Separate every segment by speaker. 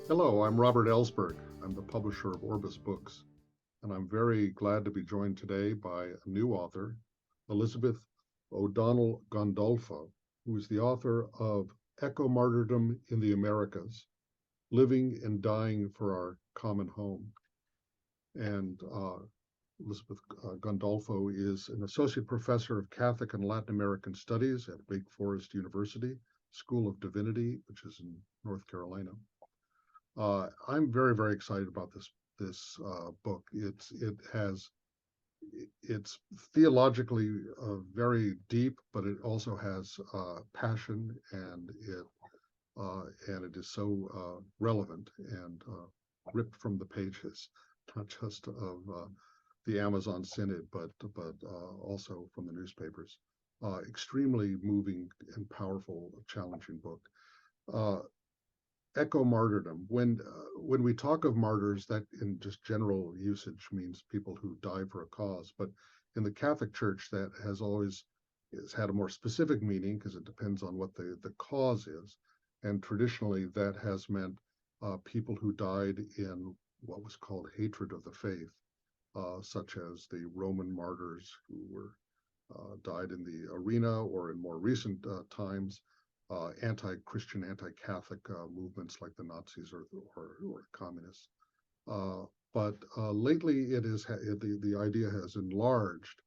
Speaker 1: Hello, I'm Robert Ellsberg. I'm the publisher of Orbis books, and I'm very glad to be joined today by a new author, Elizabeth O'Donnell Gandolfo, who is the author of Ecomartyrdom in the Americas, Living and Dying for Our Common Home. And Elizabeth Gandolfo is an associate professor of Catholic and Latin American Studies at Wake Forest University, School of Divinity, which is in North Carolina. I'm very, very excited about this book. It's theologically very deep, but it also has passion, and it is so relevant and ripped from the pages, not just of the Amazon Synod, but also from the newspapers. Extremely moving and powerful, challenging book. Eco-martyrdom. When we talk of martyrs, that in just general usage means people who die for a cause. But in the Catholic Church, that has had a more specific meaning because it depends on what the cause is. And traditionally, that has meant people who died in what was called hatred of the faith, such as the Roman martyrs who were died in the arena, or in more recent times, anti-Christian, anti-Catholic movements like the Nazis or communists. But lately, the idea has enlarged,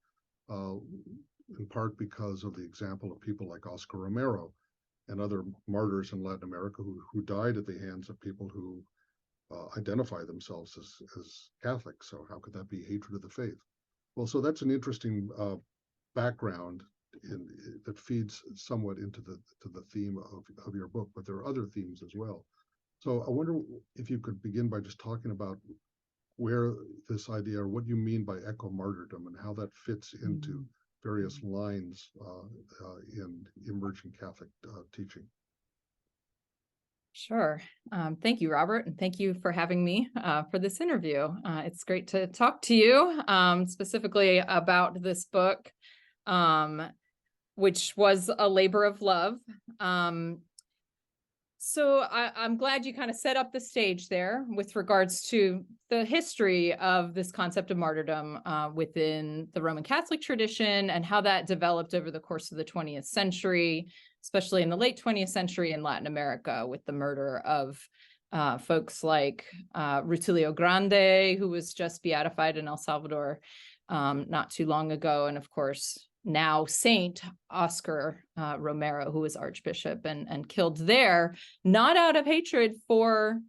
Speaker 1: in part because of the example of people like Oscar Romero and other martyrs in Latin America who died at the hands of people who identify themselves as Catholics. So how could that be hatred of the faith? Well, so that's an interesting background that feeds somewhat into the theme of your book, but there are other themes as well. So I wonder if you could begin by just talking about where this idea, or what you mean by eco-martyrdom, and how that fits into various lines in emerging Catholic teaching.
Speaker 2: Sure. Thank you, Robert, and thank you for having me for this interview. It's great to talk to you specifically about this book, which was a labor of love. So I'm glad you kind of set up the stage there with regards to the history of this concept of martyrdom within the Roman Catholic tradition, and how that developed over the course of the 20th century, especially in the late 20th century in Latin America, with the murder of folks like Rutilio Grande, who was just beatified in El Salvador not too long ago, and of course, now Saint Oscar Romero, who was Archbishop and killed there, not out of hatred for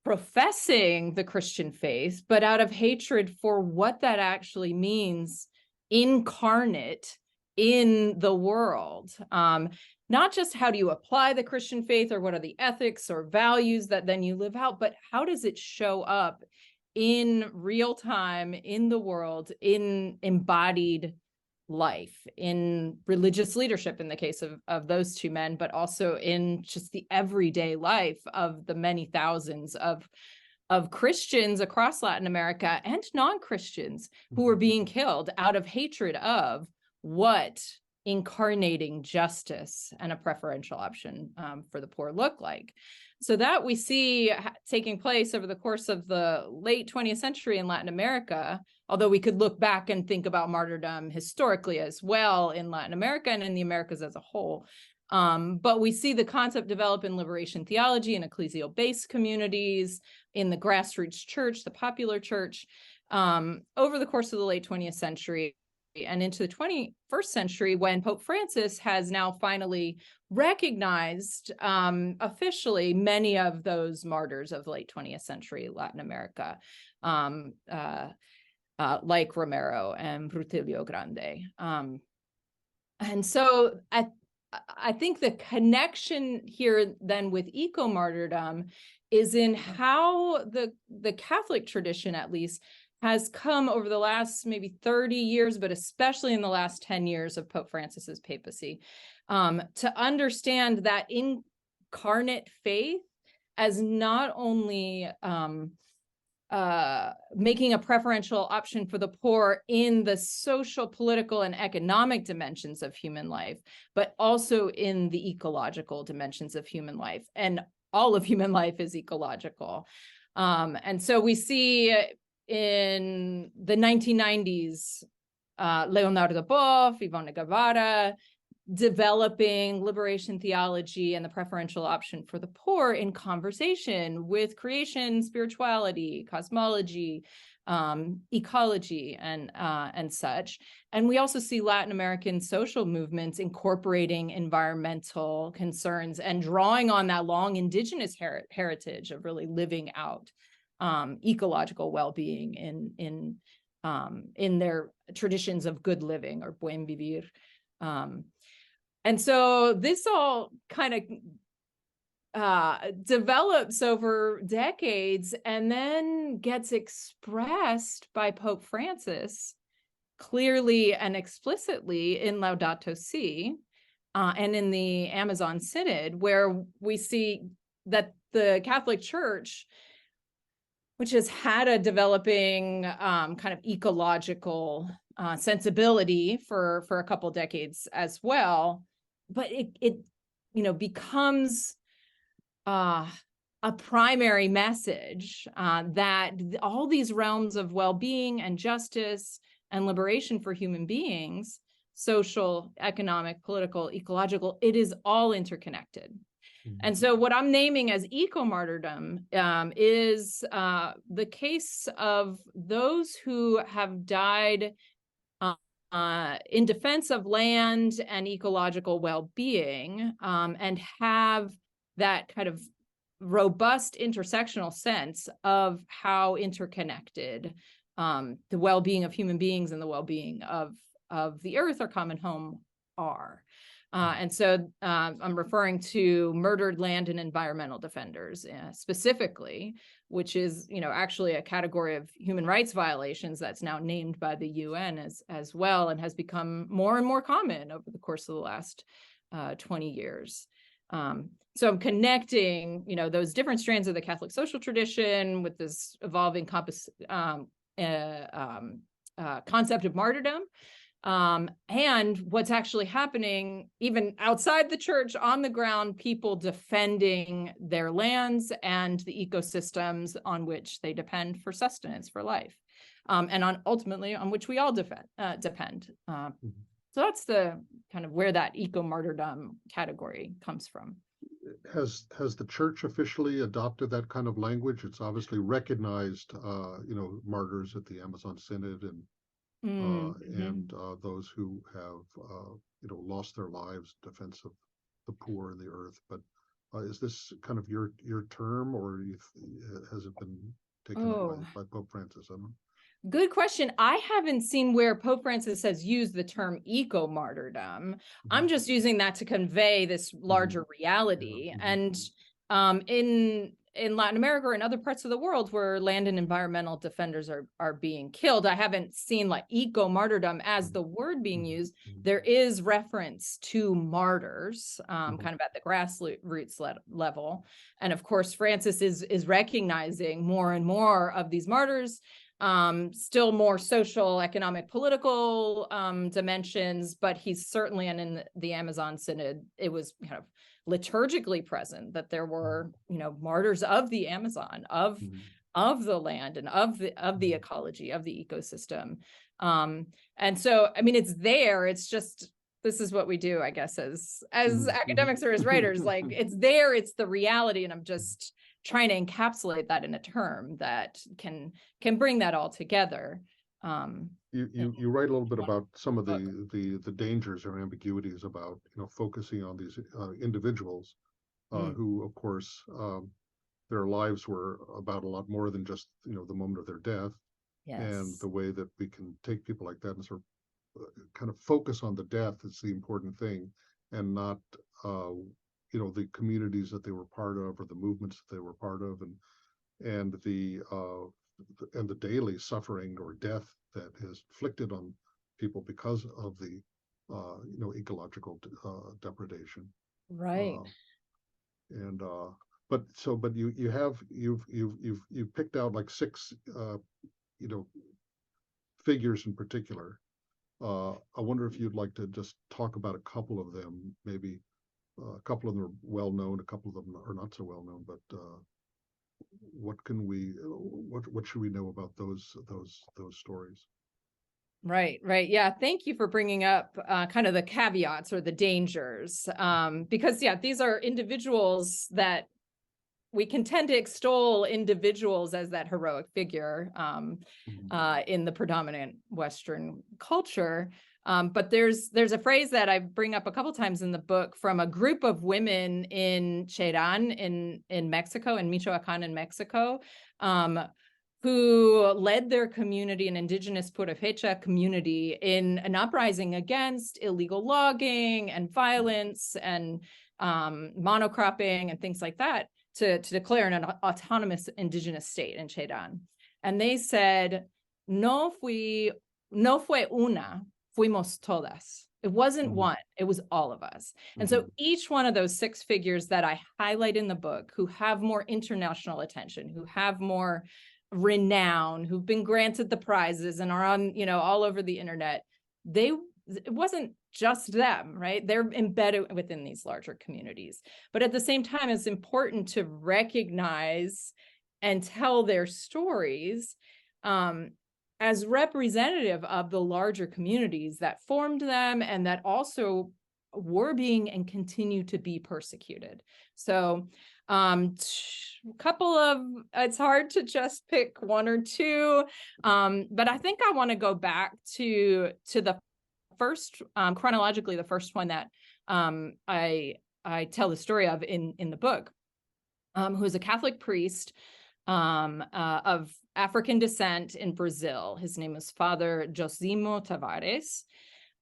Speaker 2: professing the Christian faith, but out of hatred for what that actually means incarnate in the world. Not just how do you apply the Christian faith, or what are the ethics or values that then you live out, but how does it show up in real time in the world, in embodied life, in religious leadership in the case of those two men, but also in just the everyday life of the many thousands of Christians across Latin America and non-Christians who were being killed out of hatred of what incarnating justice and a preferential option for the poor look like. So that we see taking place over the course of the late 20th century in Latin America, although we could look back and think about martyrdom historically as well in Latin America and in the Americas as a whole. But we see the concept develop in liberation theology and ecclesial-based communities, in the grassroots church, the popular church, over the course of the late 20th century and into the 21st century, when Pope Francis has now finally recognized officially many of those martyrs of late 20th century Latin America, like Romero and Rutilio Grande. And so I think the connection here then with eco-martyrdom is in how the Catholic tradition, at least, has come over the last maybe 30 years, but especially in the last 10 years of Pope Francis's papacy, to understand that incarnate faith as not only making a preferential option for the poor in the social, political, and economic dimensions of human life, but also in the ecological dimensions of human life. And all of human life is ecological. And so we see in the 1990s, Leonardo Boff, Ivana Guevara, developing liberation theology and the preferential option for the poor in conversation with creation, spirituality, cosmology, ecology, and such. And we also see Latin American social movements incorporating environmental concerns and drawing on that long indigenous heritage of really living out ecological well-being in their traditions of good living, or buen vivir. And so this all kind of develops over decades and then gets expressed by Pope Francis clearly and explicitly in Laudato Si and in the Amazon Synod, where we see that the Catholic Church, which has had a developing kind of ecological sensibility for a couple decades as well, but it becomes a primary message that all these realms of well-being and justice and liberation for human beings, social, economic, political, ecological, it is all interconnected. And so what I'm naming as eco-martyrdom is the case of those who have died in defense of land and ecological well-being, and have that kind of robust intersectional sense of how interconnected the well-being of human beings and the well-being of the earth, our common home, are. And so I'm referring to murdered land and environmental defenders specifically, which is, actually a category of human rights violations that's now named by the UN as well, and has become more and more common over the course of the last 20 years. So I'm connecting, those different strands of the Catholic social tradition with this evolving concept of martyrdom. And what's actually happening even outside the church, on the ground, people defending their lands and the ecosystems on which they depend for sustenance, for life, and ultimately on which we all depend. So that's the kind of where that eco-martyrdom category comes from.
Speaker 1: Has the church officially adopted that kind of language? It's obviously recognized, martyrs at the Amazon Synod and those who have lost their lives in defense of the poor and the earth. But is this kind of your term, or has it been taken up by Pope Francis? I don't know.
Speaker 2: Good question. I haven't seen where Pope Francis has used the term eco-martyrdom. I'm just using that to convey this larger reality. And in Latin America or in other parts of the world where land and environmental defenders are being killed, I haven't seen like eco-martyrdom as the word being used. There is reference to martyrs, kind of at the grassroots level. And of course, Francis is recognizing more and more of these martyrs, still more social, economic, political dimensions, but he's certainly, and in the Amazon Synod, it was kind of liturgically present that there were, martyrs of the Amazon, of the land, and of the ecology, of the ecosystem. And so, I mean, it's there. It's just, this is what we do, I guess, as academics or as writers. Like, it's there. It's the reality, and I'm just trying to encapsulate that in a term that can bring that all together.
Speaker 1: You write a little bit about some of the dangers or ambiguities about focusing on these individuals who, of course, their lives were about a lot more than just the moment of their death.
Speaker 2: Yes.
Speaker 1: And the way that we can take people like that and sort of kind of focus on the death is the important thing, and not the communities that they were part of, or the movements that they were part of, and the daily suffering or death that is inflicted on people because of the ecological depredation.
Speaker 2: Right.
Speaker 1: But you've picked out like 6 figures in particular. I wonder if you'd like to just talk about a couple of them, maybe A couple of them are well known, a couple of them are not so well known. But what should we know about those stories?
Speaker 2: Right, right. Yeah, thank you for bringing up kind of the caveats or the dangers, because yeah, these are individuals that we can tend to extol individuals as that heroic figure in the predominant Western culture. But there's a phrase that I bring up a couple times in the book from a group of women in Cherán in Mexico, in Michoacán in Mexico, who led their community, an indigenous Purépecha community, in an uprising against illegal logging and violence and monocropping and things like that, to declare an autonomous indigenous state in Cherán. And they said, no fue una, fuimos todas. It wasn't one, it was all of us. And so each one of those 6 figures that I highlight in the book, who have more international attention, who have more renown, who've been granted the prizes and are on, all over the internet, it wasn't just them, right? They're embedded within these larger communities. But at the same time, it's important to recognize and tell their stories as representative of the larger communities that formed them and that also were being and continue to be persecuted. So it's hard to just pick one or two, but I think I want to go back to the first, chronologically, the first one that I tell the story of in the book, who is a Catholic priest of African descent in Brazil. His name is Father Josimo Tavares.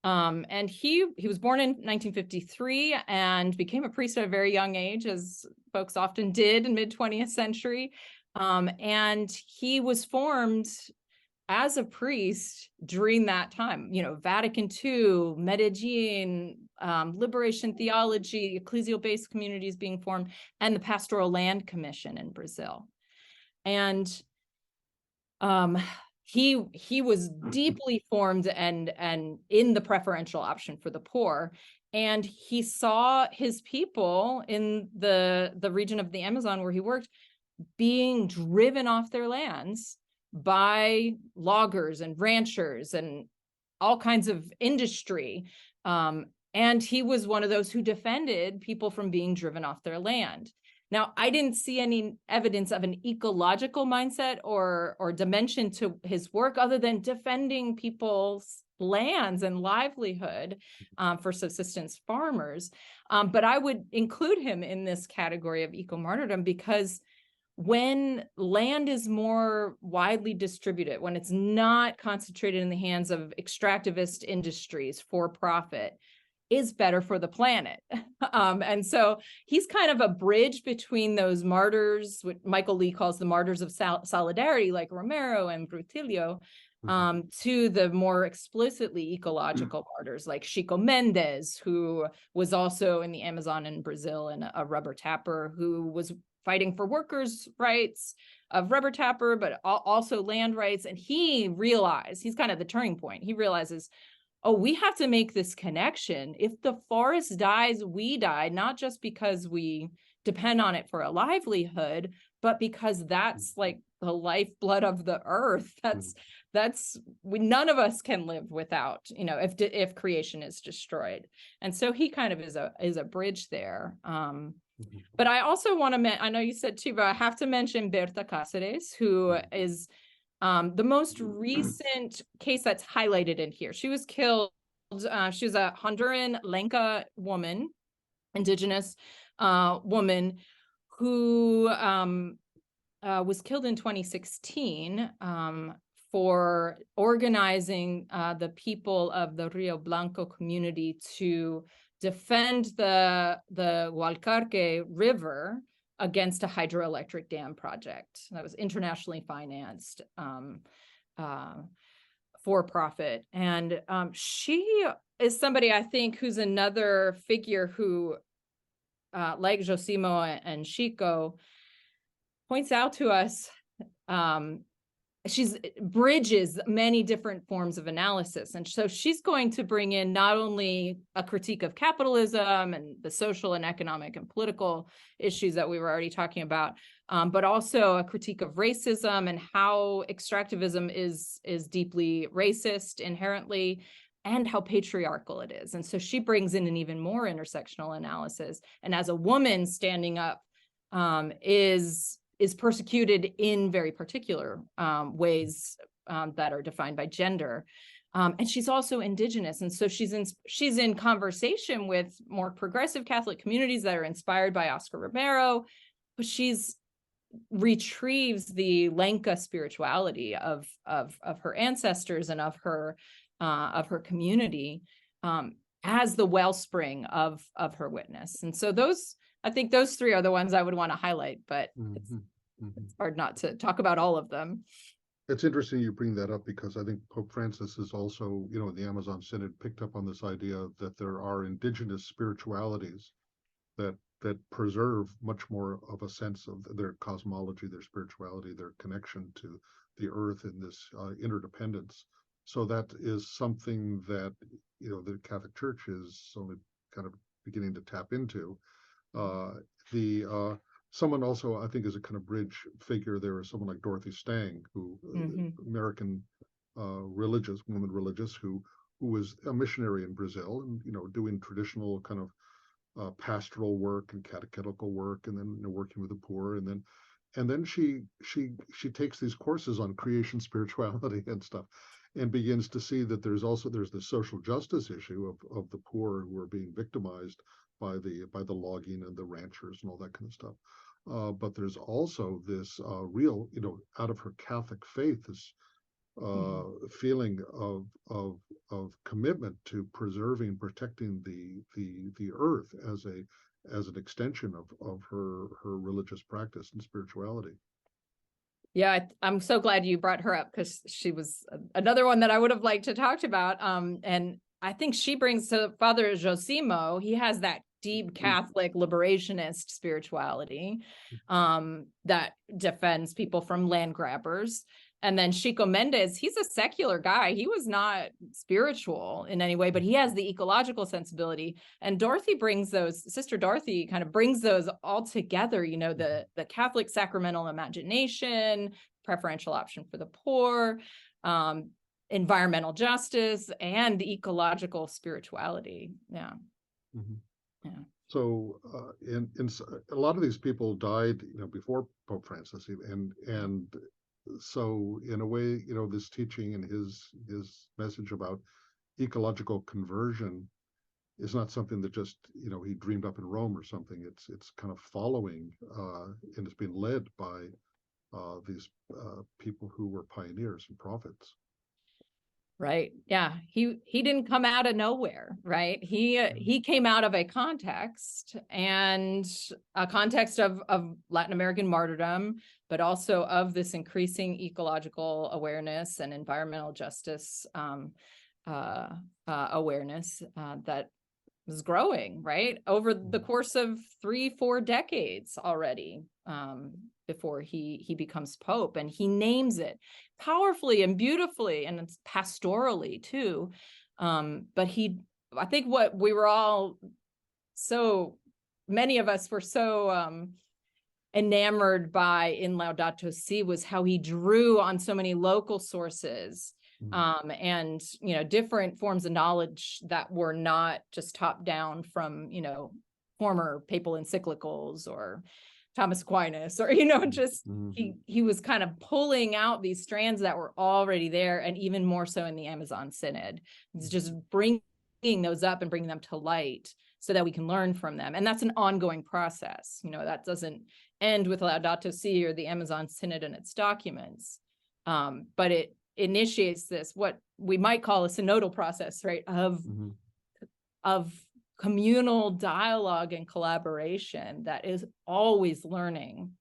Speaker 2: And he was born in 1953 and became a priest at a very young age, as folks often did in mid-20th century. And he was formed as a priest during that time, Vatican II, Medellin, liberation theology, ecclesial-based communities being formed, and the Pastoral Land Commission in Brazil. And he was deeply formed and in the preferential option for the poor. And he saw his people in the region of the Amazon where he worked being driven off their lands by loggers and ranchers and all kinds of industry. And he was one of those who defended people from being driven off their land. Now, I didn't see any evidence of an ecological mindset or dimension to his work other than defending people's lands and livelihood for subsistence farmers. But I would include him in this category of eco-martyrdom because when land is more widely distributed, when it's not concentrated in the hands of extractivist industries for profit, is better for the planet. And so he's kind of a bridge between those martyrs, what Michael Lee calls the martyrs of solidarity, like Romero and Brutilio, to the more explicitly ecological martyrs like Chico Mendes, who was also in the Amazon in Brazil and a rubber tapper who was fighting for workers' rights of rubber tapper, but also land rights. And he realized, he's kind of the turning point. He realizes, oh, we have to make this connection. If the forest dies, we die, not just because we depend on it for a livelihood, but because that's like the lifeblood of the earth. None of us can live without, if creation is destroyed. And so he kind of is a bridge there. But I also want to, I know you said too, but I have to mention Berta Cáceres, who is the most recent case that's highlighted in here. She was killed. She was a Honduran Lenca woman, indigenous woman, who was killed in 2016 for organizing the people of the Rio Blanco community to defend the Hualcarque River against a hydroelectric dam project that was internationally financed for profit. And she is somebody, I think, who's another figure who, like Josimo and Chico, points out to us she's bridges many different forms of analysis. And so she's going to bring in not only a critique of capitalism and the social and economic and political issues that we were already talking about, but also a critique of racism and how extractivism is deeply racist inherently, and how patriarchal it is. And so she brings in an even more intersectional analysis. And as a woman standing up, is persecuted in very particular ways that are defined by gender. And she's also indigenous. And so she's in conversation with more progressive Catholic communities that are inspired by Oscar Romero, but she's retrieves the Lenca spirituality of her ancestors and of her community as the wellspring of her witness. And so I think those three are the ones I would want to highlight, but it's hard not to talk about all of them.
Speaker 1: It's interesting you bring that up, because I think Pope Francis is also, the Amazon Synod picked up on this idea that there are indigenous spiritualities that preserve much more of a sense of their cosmology, their spirituality, their connection to the earth in this interdependence. So that is something that, the Catholic Church is only kind of beginning to tap into. Someone also, I think, is a kind of bridge figure there is someone like Dorothy Stang, who American woman religious, who was a missionary in Brazil, and doing traditional kind of pastoral work and catechetical work, and then working with the poor, and then she takes these courses on creation spirituality and stuff, and begins to see that there's the social justice issue of the poor who are being victimized by the logging and the ranchers and all that kind of stuff. But there's also this real, out of her Catholic faith, this feeling of commitment to preserving, protecting the earth as an extension of her religious practice and spirituality.
Speaker 2: Yeah, I'm so glad you brought her up, because she was another one that I would have liked to talk about. And I think she brings to Father Josimo, he has that deep Catholic liberationist spirituality that defends people from land grabbers. And then Chico Mendes, he's a secular guy. He was not spiritual in any way, but he has the ecological sensibility. And Sister Dorothy kind of brings those all together, the Catholic sacramental imagination, preferential option for the poor, environmental justice, and ecological spirituality. Yeah.
Speaker 1: Mm-hmm.
Speaker 2: Yeah.
Speaker 1: So, in a lot of these people died, before Pope Francis, and so in a way, this teaching and his message about ecological conversion is not something that just he dreamed up in Rome or something. It's kind of following and it's being led by these people who were pioneers and prophets.
Speaker 2: Right. Yeah. He didn't come out of nowhere, right? He came out of a context, and a context of Latin American martyrdom, but also of this increasing ecological awareness and environmental justice awareness that was growing, right, over the course of 3-4 decades already, before he becomes Pope. And he names it powerfully and beautifully, and it's pastorally too. But I think what we were all, so many of us were so enamored by in Laudato Si was how he drew on so many local sources, and different forms of knowledge that were not just top down from former papal encyclicals or Thomas Aquinas, or just he was kind of pulling out these strands that were already there, and even more so in the Amazon Synod. It's just bringing those up and bringing them to light so that we can learn from them. And that's an ongoing process. That doesn't end with Laudato Si or the Amazon Synod and its documents, but it initiates this, what we might call a synodal process, right, of communal dialogue and collaboration that is always learning,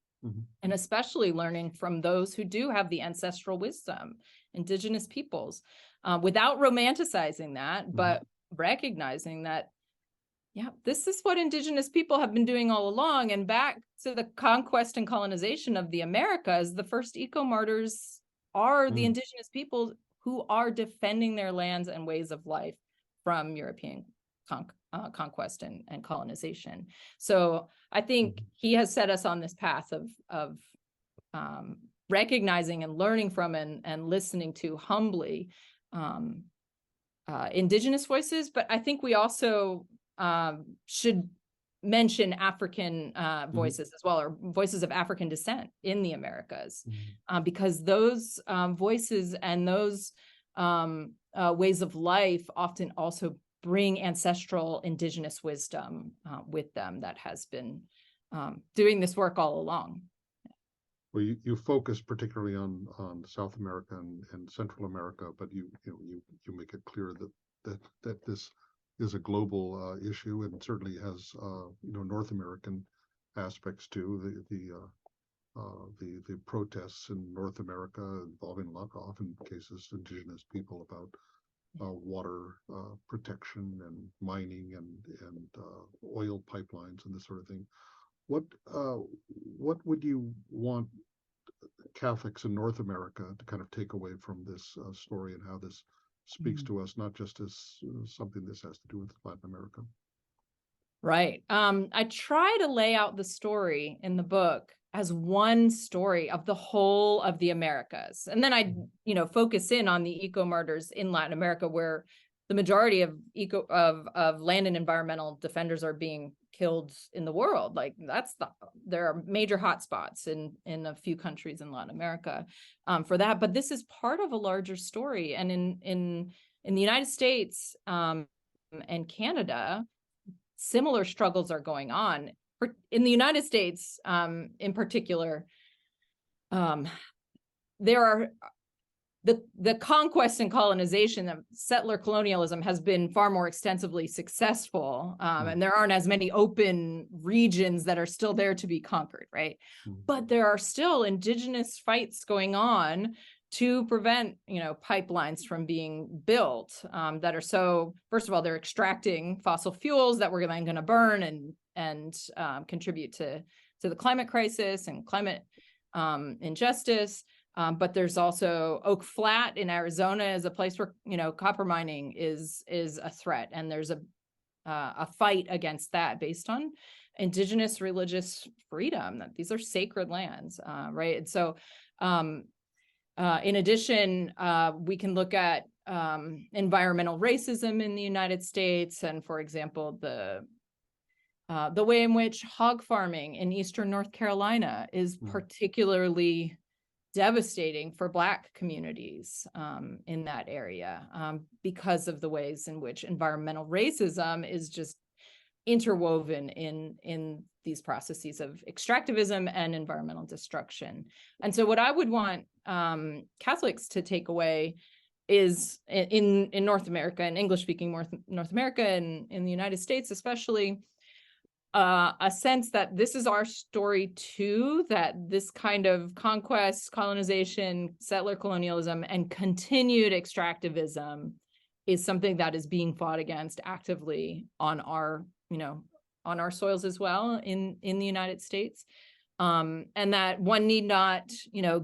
Speaker 2: and especially learning from those who do have the ancestral wisdom, indigenous peoples, without romanticizing that, but recognizing that, yeah, this is what indigenous people have been doing all along. And back to the conquest and colonization of the Americas, the first eco-martyrs are the indigenous people who are defending their lands and ways of life from European conquest and colonization. So I think he has set us on this path of recognizing and learning from and listening to humbly indigenous voices. But I think we also should mention African voices as well, or voices of African descent in the Americas, because those voices and those ways of life often also bring ancestral indigenous wisdom with them that has been doing this work all along.
Speaker 1: Well, you focus particularly on South America and Central America, but you make it clear that this is a global issue, and certainly has North American aspects too. The protests in North America involving often cases indigenous people about water protection and mining and oil pipelines and this sort of thing. What would you want Catholics in North America to kind of take away from this story, and how this speaks to us, not just as something this has to do with Latin America?
Speaker 2: Right. I try to lay out the story in the book as one story of the whole of the Americas. And then I, focus in on the eco-martyrs in Latin America, where the majority of land and environmental defenders are being killed in the world. Like there are major hotspots in a few countries in Latin America for that. But this is part of a larger story. And in the United States and Canada, similar struggles are going on. In the United States, in particular, there are the conquest and colonization of settler colonialism has been far more extensively successful, and there aren't as many open regions that are still there to be conquered, right? But there are still indigenous fights going on to prevent, pipelines from being built that are so. First of all, they're extracting fossil fuels that we're then going to burn and contribute to the climate crisis and climate injustice. But there's also Oak Flat in Arizona is a place where, copper mining is a threat. And there's a fight against that based on indigenous religious freedom, that these are sacred lands, right? And so in addition, we can look at environmental racism in the United States. And for example, the way in which hog farming in Eastern North Carolina is particularly devastating for Black communities in that area because of the ways in which environmental racism is just interwoven in these processes of extractivism and environmental destruction. And so what I would want Catholics to take away is in North America and English-speaking North America and in the United States especially, a sense that this is our story too, that this kind of conquest, colonization, settler colonialism, and continued extractivism is something that is being fought against actively on our soils as well in the United States. And that one need not,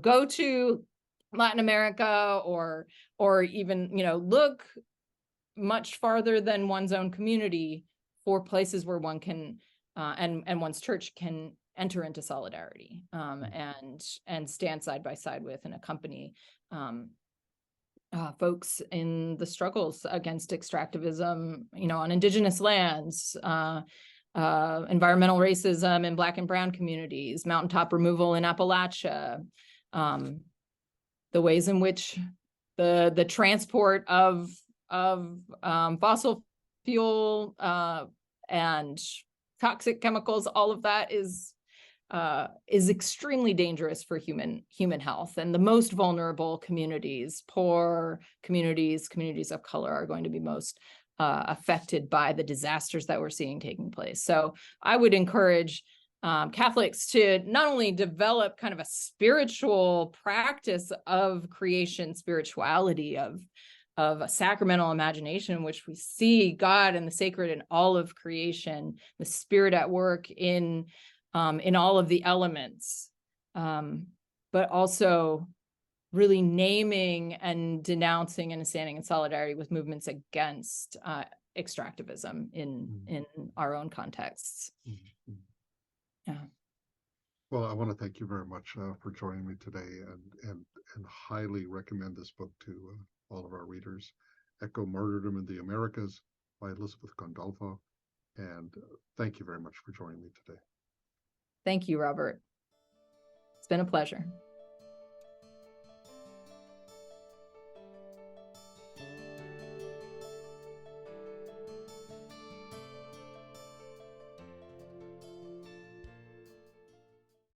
Speaker 2: go to Latin America or even, look much farther than one's own community for places where one can and one's church can enter into solidarity and stand side by side with and accompany folks in the struggles against extractivism, on indigenous lands, environmental racism in Black and Brown communities, mountaintop removal in Appalachia, the ways in which the transport of fossil fuel and toxic chemicals, all of that is extremely dangerous for human health. And the most vulnerable communities, poor communities of color, are going to be most affected by the disasters that we're seeing taking place. So I would encourage Catholics to not only develop kind of a spiritual practice of creation spirituality, of a sacramental imagination in which we see God and the sacred in all of creation, the Spirit at work in all of the elements, but also really naming and denouncing and standing in solidarity with movements against extractivism in our own contexts. Yeah.
Speaker 1: Well, I want to thank you very much for joining me today, and highly recommend this book to all of our readers. Ecomartyrdom in the Americas by Elizabeth Gandolfo. And thank you very much for joining me today.
Speaker 2: Thank you, Robert. It's been a pleasure.